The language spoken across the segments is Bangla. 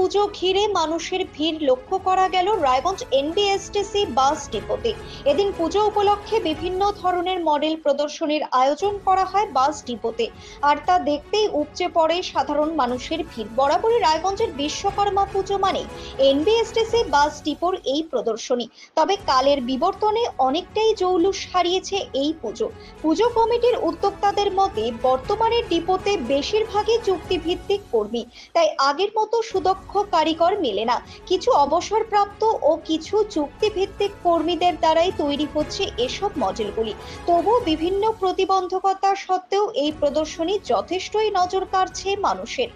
পুজো ঘিরে মানুষের ভিড় লক্ষ্য করা গেল রায়গঞ্জ এনবিএসটিসি বাস ডিপোতে। এদিন পুজো উপলক্ষে বিভিন্ন ধরনের মডেল প্রদর্শনীর আয়োজন করা হয় বাস ডিপোতে, আর তা দেখতেই উপচে পড়ে সাধারণ মানুষের ভিড়। বরাবরই রায়গঞ্জের বিশ্বকর্মা পুজো মানেই এনবিএসটিসি বাস ডিপোর এই প্রদর্শনী। তবে কালের বিবর্তনে অনেকটাই জৌলুস হারিয়েছে এই পুজো। পুজো কমিটির উদ্যোক্তাদের মতে বর্তমানে ডিপোতে বেশিরভাগই চুক্তিভিত্তিক কর্মী, তাই আগের মতো সুদক্ষ কারিগর মেলে না। কিছু অবসরপ্রাপ্ত ও কিছু চুক্তিভিত্তিক কর্মীদের দ্বারাই তৈরি হচ্ছে এসব মডেলগুলি। তবু বিভিন্ন প্রতিবন্ধকতা সত্ত্বেও এই প্রদর্শনী যথেষ্টই নজর কাড়ছে মানুষের।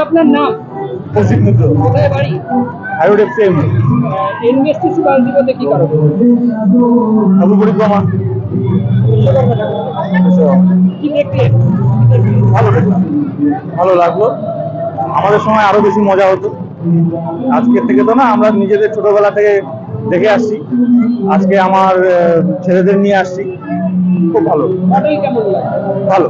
আপনার নাম? কোথায় বাড়ি? এনবিএসটিসি বাস ডিপোতে কি কারণ? কি দেখলেন? ভালো লাগলো। আমাদের সময় আরো বেশি মজা হতো। আজকের থেকে তো না, আমরা নিজেদের ছোটবেলা থেকে দেখে আসছি, আজকে আমার ছেলেদের নিয়ে আসছি। খুব ভালো। ভালো।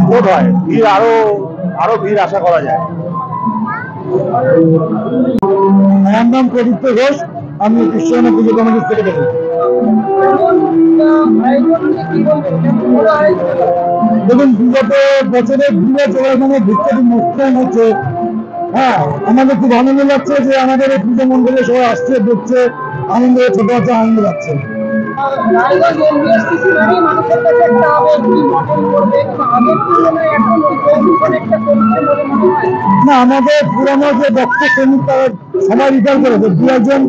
বোধ হয় ভিড় আরো ভিড় আশা করা যায়। আমার নাম প্রদীপ্ত ঘোষ, আমি বিশ্বকর্মা পুজো কমিটির থেকে দেখি। দেখুন, বিগত বছরে ভিড়টা হচ্ছে। হ্যাঁ, আমাদের খুব আনন্দ লাগছে যে আমাদের এই পুজো মন্ডলে সবাই আসছে, দেখছে, আনন্দ, ছোট বাচ্চা আনন্দ লাগছে। না, আমাদের পুরানো যে দক্ষ শ্রমিক তারা সবাই রিটায়ার করেছে। 2-1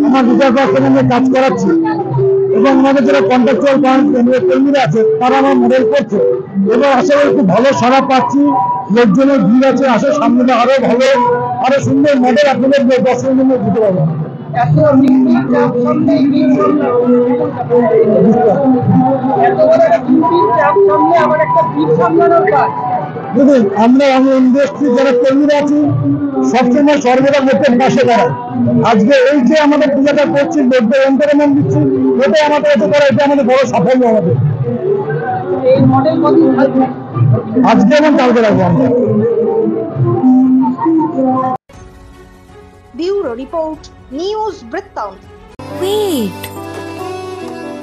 আমার রিটায়ার পার্সন আমরা কাজ করাচ্ছি, এবং আমাদের যারা কন্ট্রাকচুয়াল কর্মীরা আছে তারা আমার মডেল করছে, এবং আশা করি খুব ভালো সাড়া পাচ্ছি। লোকজনের ভিড় আছে, আসে সামনে আরো ভালো, আরো সুন্দর মডেল আপনাদের দর্শনের জন্য দিতে পারবো। দেখুন, আমরা ইন্ডাস্ট্রি যারা কর্মীরা আছি সবসময় সর্বদা লোকের পাশে দাঁড়াই। আজকে এই যে আমাদের পূজাটা করছি, লোকদের এন্টারটেনমেন্ট দিচ্ছি, এটাই আমাদের কাছে করা, এটা আমাদের বড় সাফল্য। আমাদের আজকে এবং কালকে রাখবো আমরা। ব্যুরো রিপোর্ট, নিউজ বৃত্তান্ত। Wait,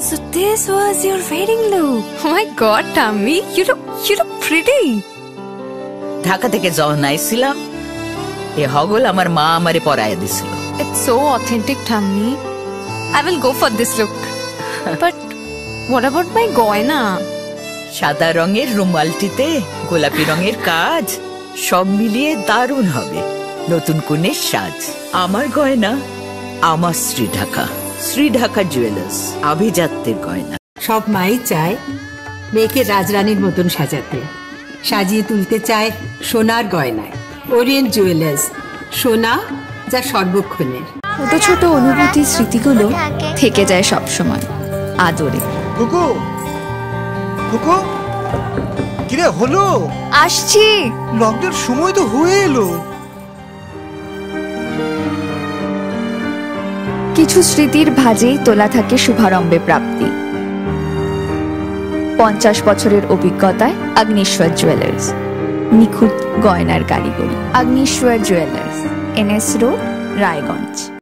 so this was your wedding look? Oh my God, Tammy, you look pretty. Dhaka থেকে যখন আইছিলাম, এ হগল আমার মা আমারে পরায় দিছিল। It's so authentic, Tammy. I will go for this look. But what about my goina? সাদা রঙের রুমালটিতে গোলাপি রঙের কাজ, সব মিলিয়ে দারুণ হবে নতুন কনের সাজ। আমার গয়না আমার শ্রী ঢাকা জুয়েলার্স, আভিজাত্যের গয়না। সব মাই চায় মেয়েকে রাজরানীর মতন সাজাতে, সাজিয়ে তুলতে চায় সোনার গয়নায়। ওরিয়েন্ট জুয়েলার্স, সোনা যা সর্বক্ষণের। ছোট ছোট অনুভূতি, স্মৃতিগুলো থেকে যায় সব সময় আদরে। কিরে হলো? আসছি, লকডাউন সময় তো হয়ে এলো। কিছু স্মৃতির ভাজেই তোলা থাকে শুভারম্ভে প্রাপ্তি। 50 বছরের অভিজ্ঞতায় আগ্নেশ্বর জুয়েলার্স, নিখুঁত গয়নার কারিগরি। Agneshwar jewellers, NS road, Raiganj.